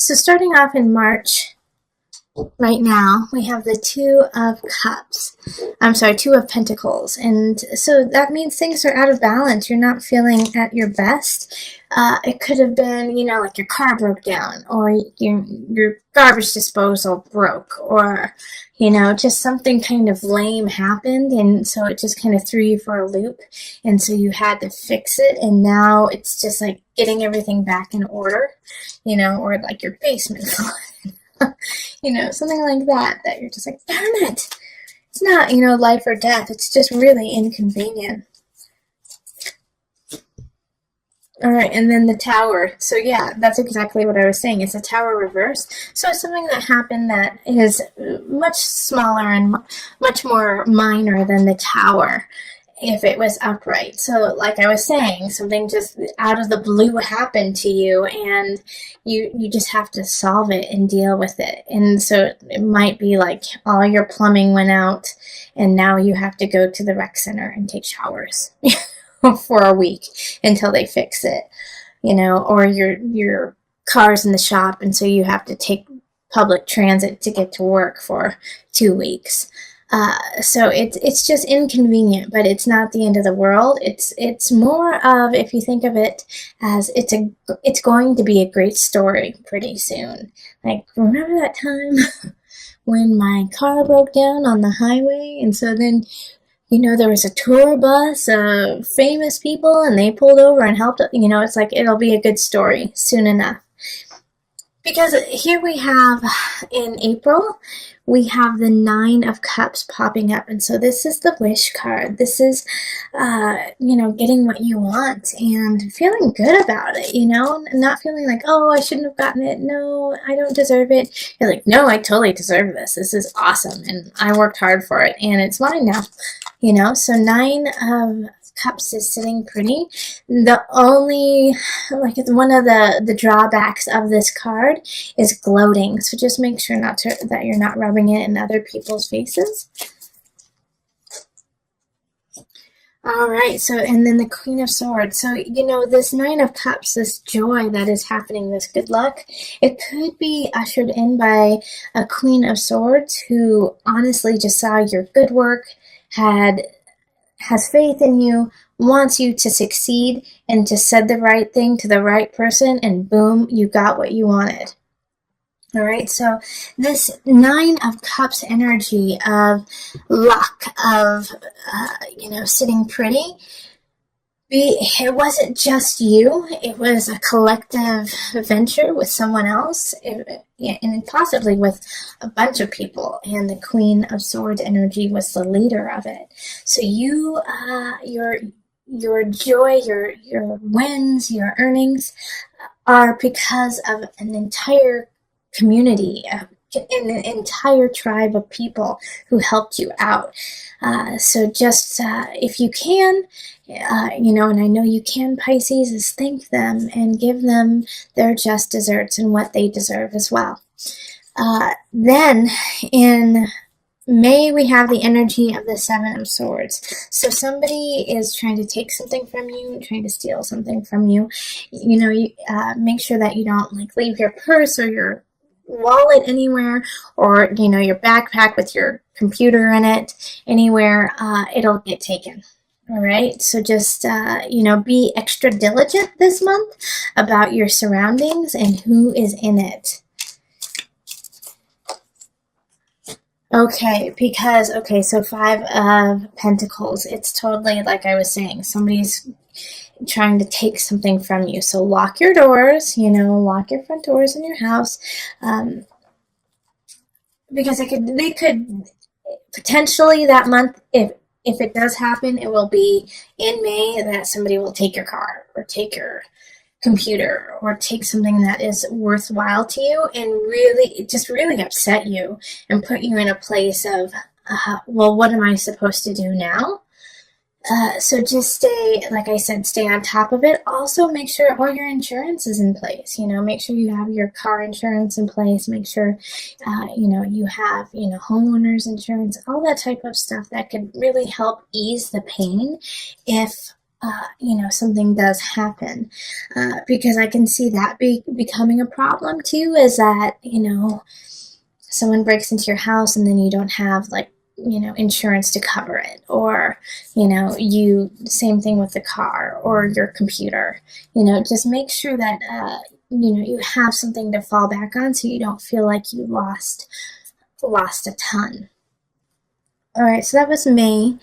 So starting off in March, right now, we have the Two of Cups. I'm sorry, Two of Pentacles. And so that means things are out of balance. You're not feeling at your best. It could have been, like your car broke down, or your garbage disposal broke, or, just something kind of lame happened. And so it just kind of threw you for a loop. And so you had to fix it. And now it's just like getting everything back in order, or like your basement flooded. Something like that you're just like, darn it. It's not, life or death. It's just really inconvenient. All right, and then the Tower. So yeah, that's exactly what I was saying. It's a Tower reverse. So it's something that happened that is much smaller and much more minor than the Tower if it was upright. So like I was saying, something just out of the blue happened to you, and you just have to solve it and deal with it. And so it might be like all your plumbing went out, and now you have to go to the rec center and take showers for a week until they fix it, or your car's in the shop, and so you have to take public transit to get to work for 2 weeks. So it's just inconvenient, but it's not the end of the world. It's more of, if you think of it as it's going to be a great story pretty soon. Like, remember that time when my car broke down on the highway, and so then there was a tour bus of famous people, and they pulled over and helped. It's like it'll be a good story soon enough. Because here we have, in April, we have the Nine of Cups popping up. And so this is the wish card. This is, getting what you want and feeling good about it, not feeling like, oh, I shouldn't have gotten it. No, I don't deserve it. You're like, no, I totally deserve this. This is awesome. And I worked hard for it, and it's mine now, So Nine of Cups is sitting pretty. The only, one of the drawbacks of this card is gloating. So just make sure that you're not rubbing it in other people's faces. All right, so, and then the Queen of Swords. So, this Nine of Cups, this joy that is happening, this good luck, it could be ushered in by a Queen of Swords who honestly just saw your good work, has faith in you, wants you to succeed, and just said the right thing to the right person, and boom, you got what you wanted. All right, so this Nine of Cups energy of luck, of, sitting pretty, it wasn't just you. It was a collective venture with someone else, and possibly with a bunch of people. And the Queen of Swords energy was the leader of it. So your joy, your wins, your earnings are because of an entire community, an entire tribe of people who helped you out. So just if you can, and I know you can, Pisces, is thank them and give them their just desserts and what they deserve as well. Then in May, we have the energy of the Seven of Swords. So somebody is trying to take something from you, trying to steal something from you. Make sure that you don't leave your purse or your wallet anywhere, or your backpack with your computer in it anywhere. It'll get taken. All right, so just be extra diligent this month about your surroundings and who is in it. So Five of Pentacles, it's totally like I was saying, somebody's trying to take something from you. So lock your doors, lock your front doors in your house, because they could potentially that month, if it does happen, it will be in May that somebody will take your car or take your computer or take something that is worthwhile to you and really upset you and put you in a place of, well, what am I supposed to do now? So just stay on top of it. Also, make sure all your insurance is in place. Make sure you have your car insurance in place. Make sure, you have, homeowners insurance, all that type of stuff that could really help ease the pain if something does happen. Because I can see that becoming a problem too, is that, someone breaks into your house and then you don't have like, insurance to cover it, or, same thing with the car or your computer, just make sure that, you have something to fall back on so you don't feel like you lost a ton. All right, so that was May.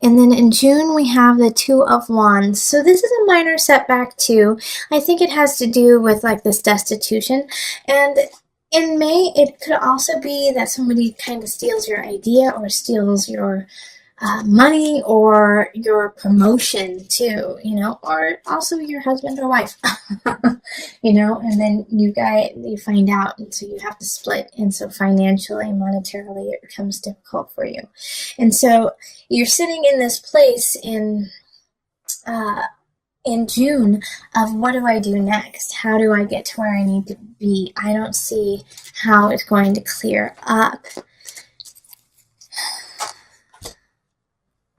And then in June, we have the Two of Wands. So this is a minor setback too. I think it has to do with like this destitution. And in May, it could also be that somebody kind of steals your idea or steals your money or your promotion too, or also your husband or wife, and then you find out, and so you have to split, and so financially, monetarily, it becomes difficult for you, and so you're sitting in this place in June of, what do I do next? How do I get to where I need to be? I don't see how it's going to clear up.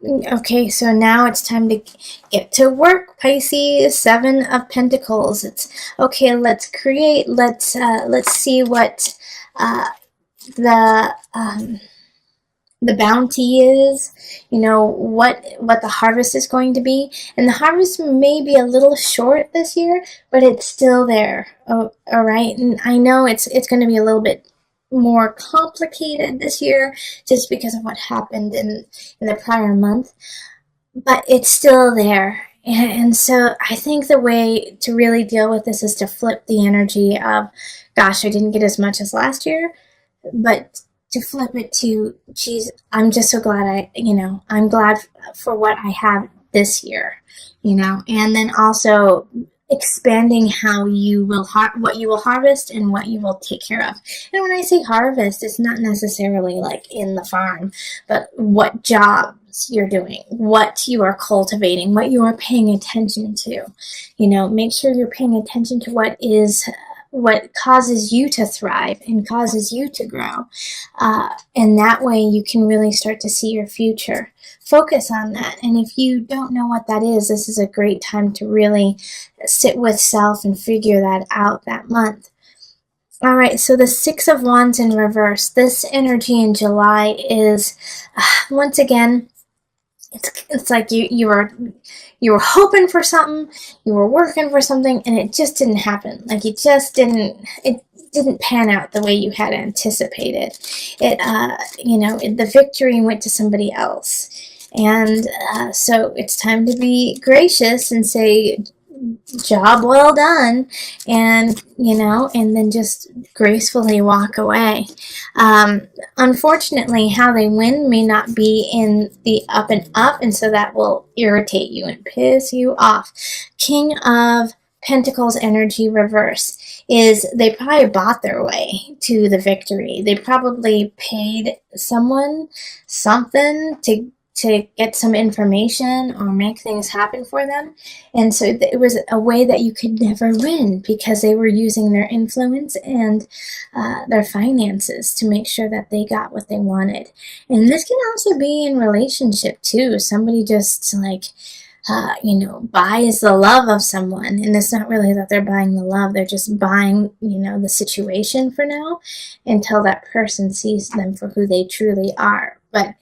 Okay, so now it's time to get to work, Pisces. 7 of Pentacles. It's okay. Let's create. Let's see what the bounty is. What the harvest is going to be, and the harvest may be a little short this year, but it's still there. Oh, all right, and I know it's going to be a little bit more complicated this year just because of what happened in the prior month, but it's still there. And so I think the way to really deal with this is to flip the energy of, gosh, I didn't get as much as last year, but to flip it to, geez, I'm just so glad I'm glad for what I have this year, and then also expanding how you will what you will harvest and what you will take care of. And when I say harvest, it's not necessarily like in the farm, but what jobs you're doing, what you are cultivating, what you are paying attention to. Make sure you're paying attention to what causes you to thrive and causes you to grow. And that way you can really start to see your future. Focus on that. And if you don't know what that is, this is a great time to really sit with self and figure that out that month. All right, so the 6 of Wands in reverse. This energy in July is, once again, it's like you were hoping for something, you were working for something, and it just didn't happen. Like it didn't pan out the way you had anticipated. The victory went to somebody else. And so it's time to be gracious and say, job well done, and and then just gracefully walk away. Unfortunately, how they win may not be in the up and up, and so that will irritate you and piss you off. King of Pentacles energy reverse is they probably bought their way to the victory. They probably paid someone something to get some information or make things happen for them. And so it was a way that you could never win because they were using their influence and their finances to make sure that they got what they wanted. And this can also be in relationship too. Somebody just like, buys the love of someone. And it's not really that they're buying the love. They're just buying, the situation for now until that person sees them for who they truly are. But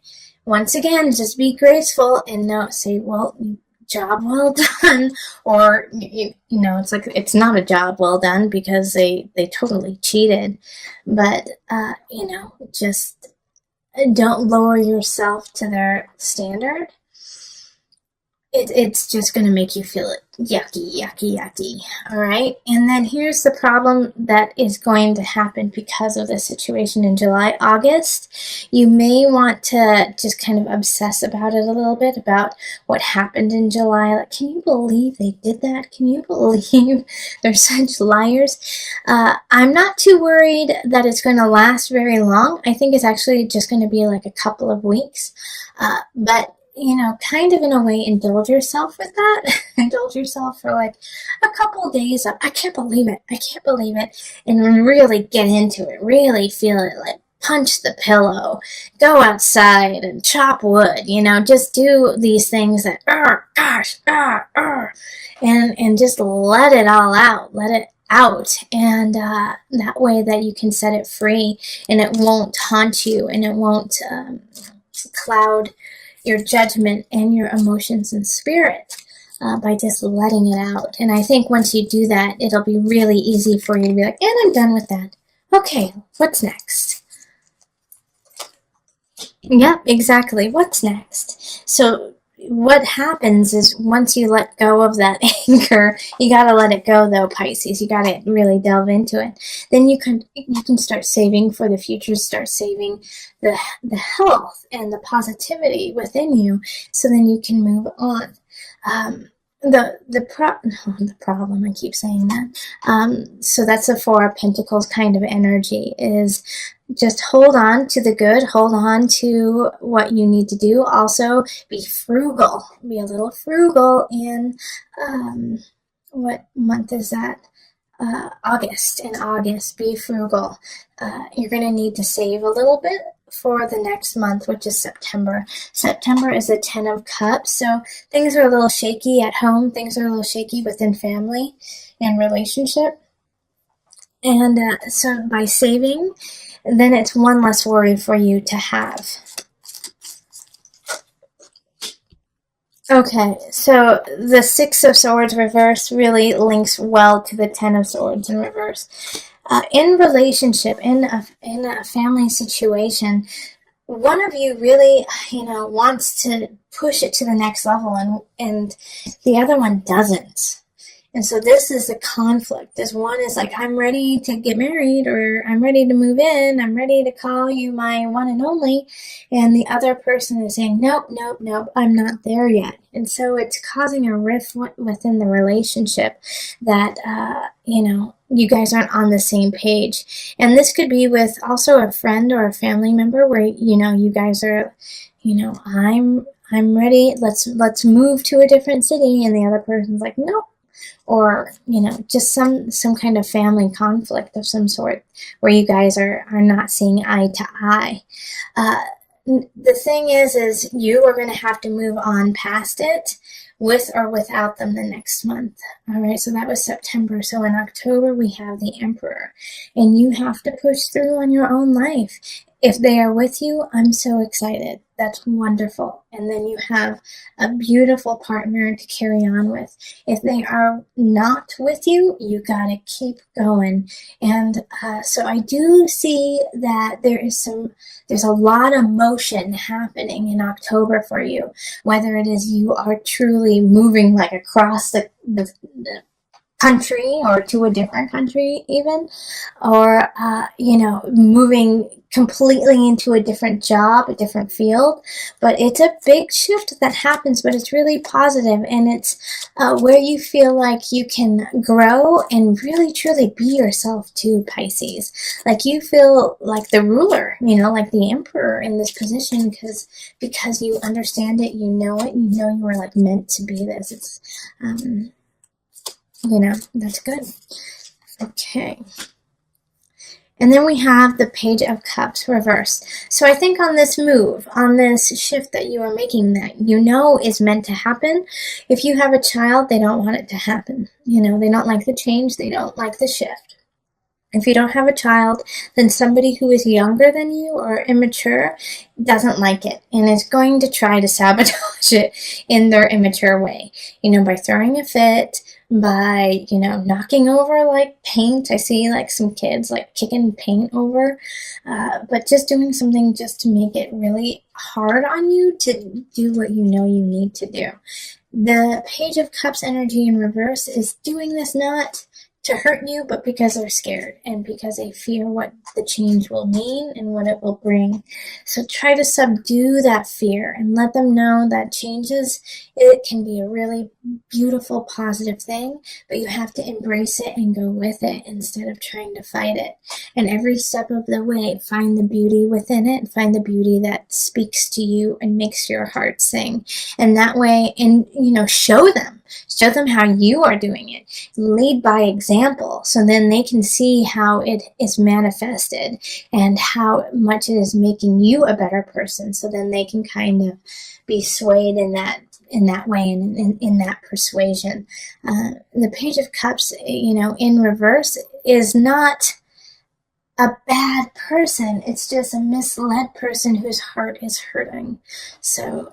once again, just be graceful and not say, well, job well done, or, it's like, it's not a job well done because they totally cheated, but, just don't lower yourself to their standard. It's just going to make you feel yucky. All right. And then here's the problem that is going to happen because of this situation in July, August. You may want to just kind of obsess about it a little bit, about what happened in July. Like, can you believe they did that? Can you believe they're such liars? I'm not too worried that it's going to last very long. I think it's actually just going to be like a couple of weeks. But kind of in a way, indulge yourself with that. Indulge yourself for like a couple of days of, I can't believe it, and really get into it, really feel it, like punch the pillow, go outside and chop wood, just do these things that, and just let it all out, let it out, and that way that you can set it free, and it won't haunt you, and it won't cloud your judgment and your emotions and spirit. By just letting it out. And I think once you do that, it'll be really easy for you to be like, and I'm done with that. Okay, what's next? Yep, exactly. What's next? So what happens is once you let go of that anger, you got to let it go though, Pisces. You got to really delve into it. Then you can start saving for the future, start saving the health and the positivity within you, so then you can move on. The problem, I keep saying that. So that's the Four of Pentacles kind of energy, is just hold on to the good, hold on to what you need to do. Also, be frugal, be a little frugal in, what month is that? August. In August, be frugal. You're going to need to save a little bit for the next month, which is September. September is a 10 of Cups, so things are a little shaky at home, things are a little shaky within family and relationship. And so by saving, then it's one less worry for you to have. Okay, so the Six of Swords reverse really links well to the 10 of Swords in reverse. In relationship, in a family situation, one of you really, wants to push it to the next level, and the other one doesn't. And so this is a conflict. This one is like, I'm ready to get married, or I'm ready to move in, I'm ready to call you my one and only. And the other person is saying, nope, I'm not there yet. And so it's causing a rift within the relationship that, you guys aren't on the same page. And this could be with also a friend or a family member where, you guys are, I'm ready, let's move to a different city. And the other person's like, nope. Or, just some kind of family conflict of some sort where you guys are not seeing eye to eye. The thing is you are going to have to move on past it, with or without them, the next month. All right, so that was September. So in October, we have the Emperor, and you have to push through on your own life. If they are with you, I'm so excited. That's wonderful. And then you have a beautiful partner to carry on with. If they are not with you, you got to keep going. And so I do see that there's a lot of motion happening in October for you, whether it is you are truly moving like across the country or to a different country even, or, moving completely into a different job, a different field. But it's a big shift that happens, but it's really positive, and it's where you feel like you can grow and really truly be yourself too, Pisces. Like you feel like the ruler, like the emperor in this position, because you understand it, you know you were like meant to be this. It's that's good. Okay. And then we have the Page of Cups reversed. So I think on this move, on this shift that you are making that is meant to happen, if you have a child, they don't want it to happen. They don't like the change, they don't like the shift. If you don't have a child, then somebody who is younger than you or immature doesn't like it and is going to try to sabotage it in their immature way, by throwing a fit, by, knocking over like paint. I see like some kids like kicking paint over, but just doing something just to make it really hard on you to do what you need to do. The Page of Cups energy in reverse is doing this not to hurt you, but because they're scared and because they fear what the change will mean and what it will bring. So try to subdue that fear and let them know that changes, it can be a really beautiful, positive thing, but you have to embrace it and go with it instead of trying to fight it. And every step of the way, find the beauty within it, find the beauty that speaks to you and makes your heart sing. And that way, and show them. Show them how you are doing it. Lead by example, so then they can see how it is manifested and how much it is making you a better person. So then they can kind of be swayed in that way and in that persuasion. The Page of Cups, in reverse is not a bad person. It's just a misled person whose heart is hurting. So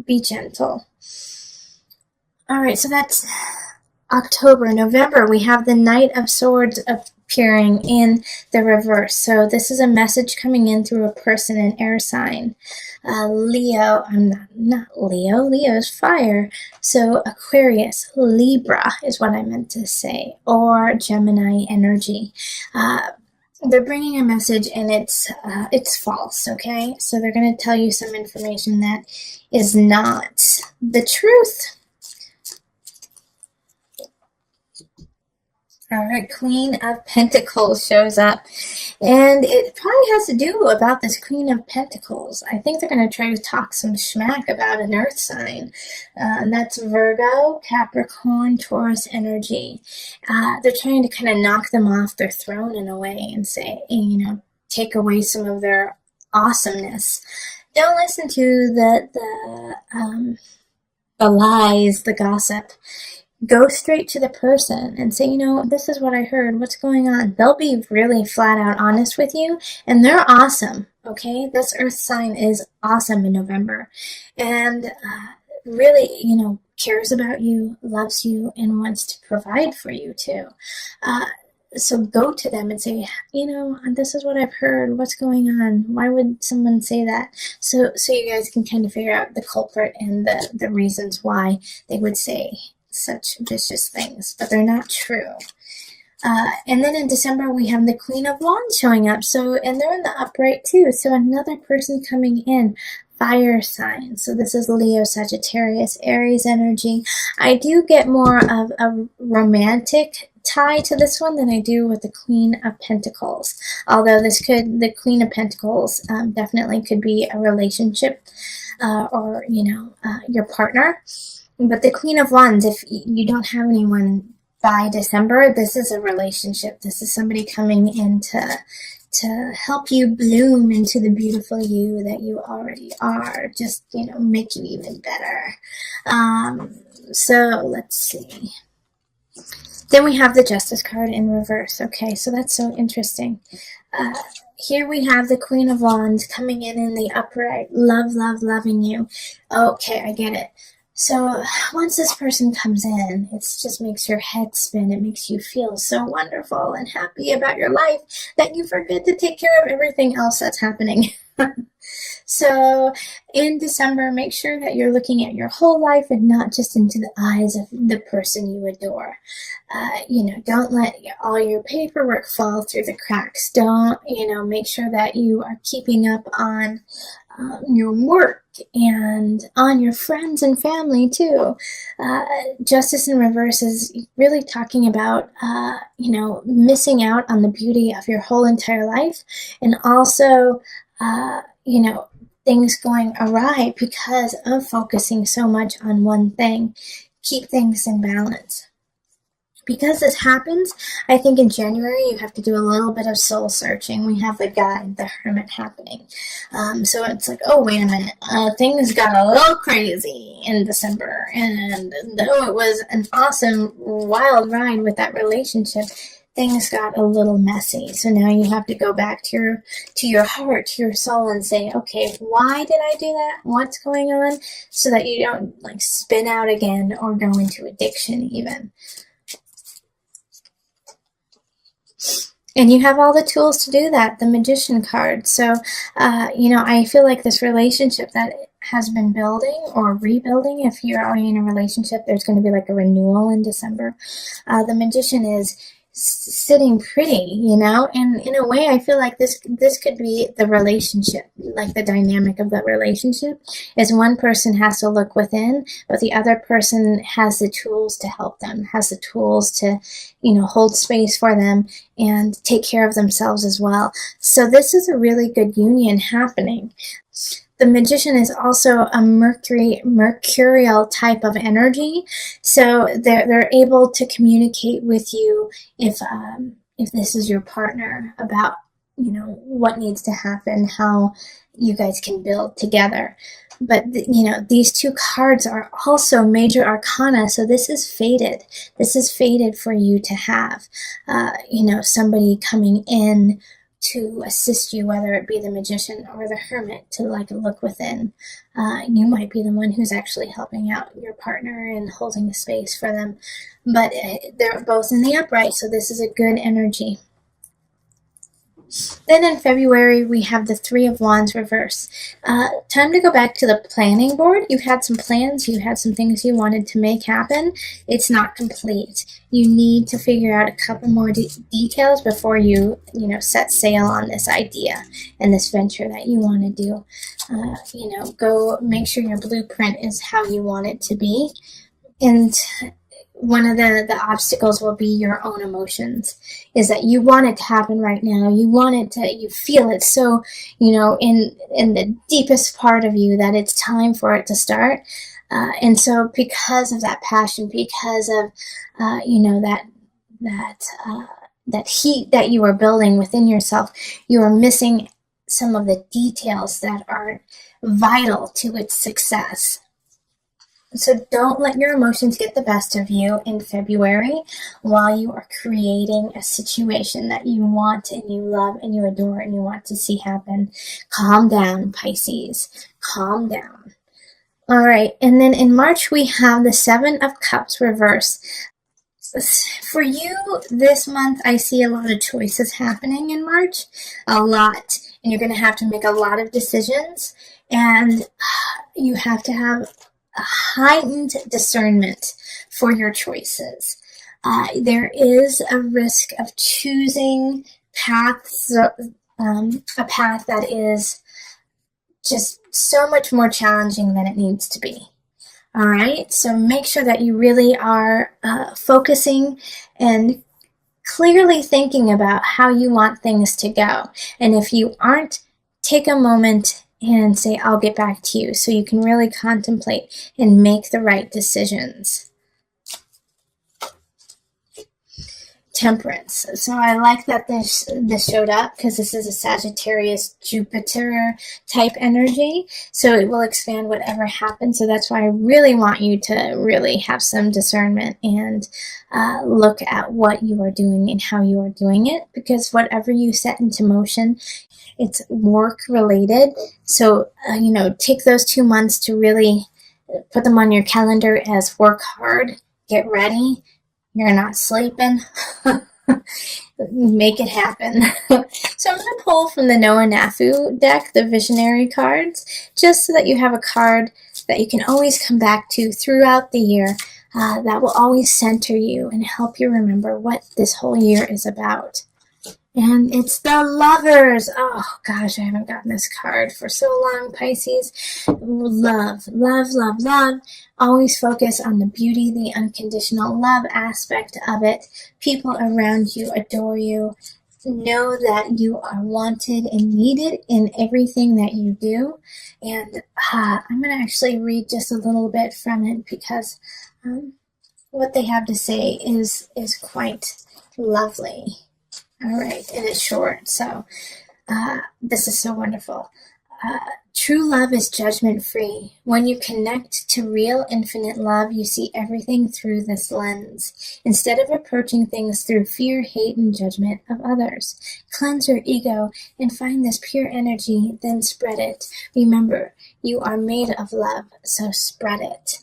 be gentle. All right, so that's October. November, we have the Knight of Swords appearing in the reverse. So this is a message coming in through a person, an air sign. Leo, I'm not Leo, Leo's fire. So Aquarius, Libra is what I meant to say, or Gemini energy. They're bringing a message and it's false, okay? So they're going to tell you some information that is not the truth. All right, Queen of Pentacles shows up, and it probably has to do about this Queen of Pentacles. I think they're going to try to talk some schmack about an earth sign, and that's Virgo, Capricorn, Taurus energy. They're trying to kind of knock them off their throne in a way and say, take away some of their awesomeness. Don't listen to the lies, the gossip. Go straight to the person and say, this is what I heard. What's going on? They'll be really flat out honest with you, and they're awesome, okay? This earth sign is awesome in November, and really, cares about you, loves you, and wants to provide for you too. So go to them and say, this is what I've heard. What's going on? Why would someone say that? So you guys can kind of figure out the culprit and the reasons why they would say such vicious things, but they're not true. And then in December, we have the Queen of Wands showing up. And they're in the upright too. So another person coming in, fire sign. So this is Leo, Sagittarius, Aries energy. I do get more of a romantic tie to this one than I do with the Queen of Pentacles. Although the Queen of Pentacles definitely could be a relationship or, your partner. But the Queen of Wands, if you don't have anyone by December, this is a relationship. This is somebody coming in to help you bloom into the beautiful you that you already are. Just, make you even better. So let's see. Then we have the Justice card in reverse. Okay, so that's so interesting. Here we have the Queen of Wands coming in the upright. Loving you. Okay, I get it. So once this person comes in, it just makes your head spin. It makes you feel so wonderful and happy about your life that you forget to take care of everything else that's happening. So in December, make sure that you're looking at your whole life and not just into the eyes of the person you adore. Don't let all your paperwork fall through the cracks. Don't, make sure that you are keeping up on your work and on your friends and family too. Justice in reverse is really talking about, missing out on the beauty of your whole entire life, and also, things going awry because of focusing so much on one thing. Keep things in balance. Because this happens, I think in January you have to do a little bit of soul searching. We have the Guide, the Hermit happening. So it's like, oh, wait a minute. Things got a little crazy in December. And though it was an awesome, wild ride with that relationship, things got a little messy. So now you have to go back to your heart, to your soul, and say, okay, why did I do that? What's going on? So that you don't spin out again or go into addiction even. And you have all the tools to do that, the Magician card. So, I feel like this relationship that has been building or rebuilding, if you're already in a relationship, there's going to be a renewal in December. The Magician is sitting pretty, and in a way I feel like this could be the relationship, the dynamic of that relationship is one person has to look within, but the other person has the tools to help them, has the tools to hold space for them and take care of themselves as well. So this is a really good union happening. the Magician is also a mercurial type of energy, so they're able to communicate with you if this is your partner about, you know, what needs to happen, how you guys can build together. But you know, these two cards are also major arcana, so this is fated. This is fated for you to have, you know, somebody coming in to assist you, whether it be the Magician or the Hermit, to like look within. You might be the one who's actually helping out your partner and holding the space for them, but they're both in the upright, so this is a good energy. Then in February, we have the Three of Wands reverse. Time to go back to the planning board. You've had some plans. You had some things you wanted to make happen. It's not complete. You need to figure out a couple more details before you set sail on this idea and this venture that you want to do. Go make sure your blueprint is how you want it to be. And one of the obstacles will be your own emotions, is that you want it to happen right now. You want it to, you feel it so, in the deepest part of you that it's time for it to start. And so because of that passion, because of, that heat that you are building within yourself, you are missing some of the details that are vital to its success. So don't let your emotions get the best of you in February while you are creating a situation that you want and you love and you adore and you want to see happen. Calm down, Pisces. Calm down. All right. And then in March, we have the Seven of Cups reverse. For you this month, I see a lot of choices happening in March. A lot. And you're going to have to make a lot of decisions. And you have to have a heightened discernment for your choices. There is a risk of choosing a path that is just so much more challenging than it needs to be. All right, so make sure that you really are focusing and clearly thinking about how you want things to go. And if you aren't, take a moment and say, I'll get back to you, so you can really contemplate and make the right decisions. Temperance. So I like that this showed up, because this is a Sagittarius Jupiter type energy, so it will expand whatever happens. So that's why I really want you to really have some discernment and look at what you are doing and how you are doing it, because whatever you set into motion, it's work related. So, take those 2 months to really put them on your calendar as work hard, get ready. You're not sleeping. Make it happen. So I'm going to pull from the Noah Nafu deck, the Visionary cards, just so that you have a card that you can always come back to throughout the year, that will always center you and help you remember what this whole year is about. And it's the Lovers. Oh, gosh, I haven't gotten this card for so long, Pisces. Love, love, love, love. Always focus on the beauty, the unconditional love aspect of it. People around you adore you. Know that you are wanted and needed in everything that you do. And I'm going to actually read just a little bit from it, because what they have to say is quite lovely. All right, and it's short, so this is so wonderful. True love is judgment-free. When you connect to real infinite love, you see everything through this lens, instead of approaching things through fear, hate, and judgment of others. Cleanse your ego and find this pure energy, then spread it. Remember, you are made of love, so spread it.